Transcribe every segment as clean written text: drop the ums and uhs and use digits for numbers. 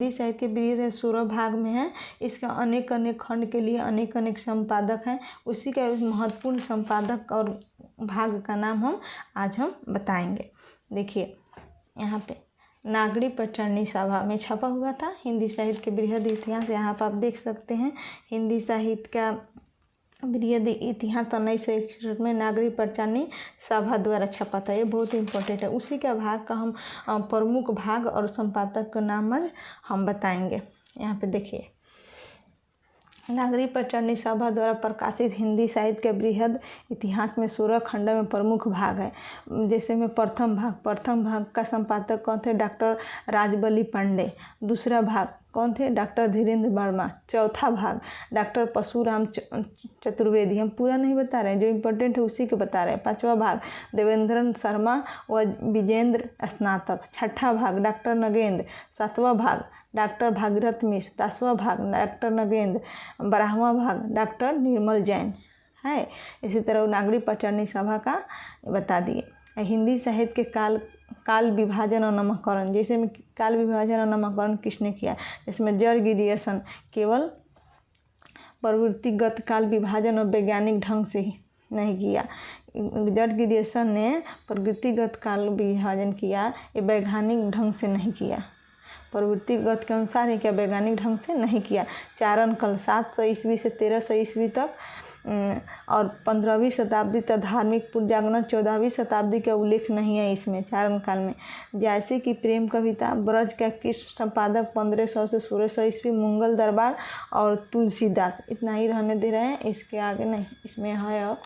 हिंदी साहित्य के बृहद 16 भाग में है। इसका अनेक अनेक खंड के लिए अनेक अनेक संपादक हैं। उसी का महत्वपूर्ण संपादक और भाग का नाम आज हम बताएंगे। देखिए यहाँ पे नागरी प्रचारणी सभा में छपा हुआ था हिंदी साहित्य के बृहद इतिहास। यहाँ पर आप देख सकते हैं हिंदी साहित्य का बृहद इतिहास 1961 में नागरी प्रचारणी सभा द्वारा छपा था। ये बहुत इंपॉर्टेंट है। उसी का भाग का हम प्रमुख भाग और संपादक का नाम आज हम बताएंगे। यहाँ पे देखिए नागरी प्रचारणी सभा द्वारा प्रकाशित हिंदी साहित्य के बृहद इतिहास में 16 खंड में प्रमुख भाग है। जैसे में प्रथम भाग का संपादक कौन थे? डॉक्टर राजबली पांडे। दूसरा भाग कौन थे? डॉक्टर धीरेन्द्र वर्मा। चौथा भाग डॉक्टर परशुराम चतुर्वेदी। हम पूरा नहीं बता रहे हैं, जो इम्पोर्टेंट है उसी को बता रहे हैं। पांचवा भाग देवेंद्र शर्मा व विजेंद्र स्नातक। छठा भाग डॉक्टर नगेंद्र। सातवां भाग डॉक्टर भागीरथ मिश्र। 10वां भाग डॉक्टर नगेंद्र। 12वां भाग डॉक्टर निर्मल जैन है। इसी तरह नागरी प्रचारणी सभा का बता दिए। हिंदी साहित्य के काल विभाजन और नामकरण। जैसे में काल विभाजन और नामकरण किसने किया? जिसमें जॉर्ज गिरियर्सन केवल प्रवृत्तिगत काल विभाजन और वैज्ञानिक ढंग से नहीं किया। जॉर्ज गिरियर्सन ने प्रवृत्तिगत काल विभाजन किया, ये वैज्ञानिक ढंग से नहीं किया। प्रवृत्तिगत के अनुसार है क्या? वैज्ञानिक ढंग से नहीं किया। चारण काल 700 ईस्वी से 1300 ईस्वी तक और 15वीं शताब्दी तक धार्मिक पुनर्जागरण 14वीं शताब्दी का उल्लेख नहीं है इसमें चारण काल में। जैसे कि प्रेम कविता ब्रज का कृष्ण संपादक 1500 से 1600 ईस्वी, मुगल दरबार और तुलसीदास। इतना ही रहने दे रहे हैं, इसके आगे नहीं। इसमें है और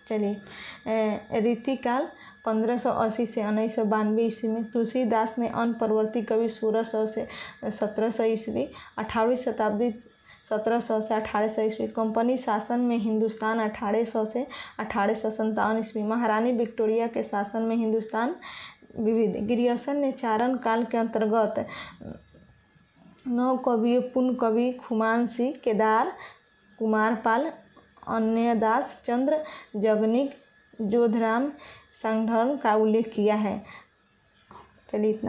चलिए रीतिकाल 1580 से 1992 ईस्वी में तुलसीदास ने अन्य परवर्ती कवि 1600 से 1700 ईस्वी, 18वीं शताब्दी 1700 से 1800 ईस्वी, कंपनी शासन में हिंदुस्तान 1800 से 1857 ईस्वी, महारानी विक्टोरिया के शासन में हिंदुस्तान विविध। गिरियर्सन ने चारण काल के अंतर्गत 9 कवियों पूर्ण कवि खुमान सिंह, केदार, कुमारपाल, अन्यदास चंद्र, जगनिक, जोधराम, संघर्ष का उल्लेख किया है। चलिए इतना।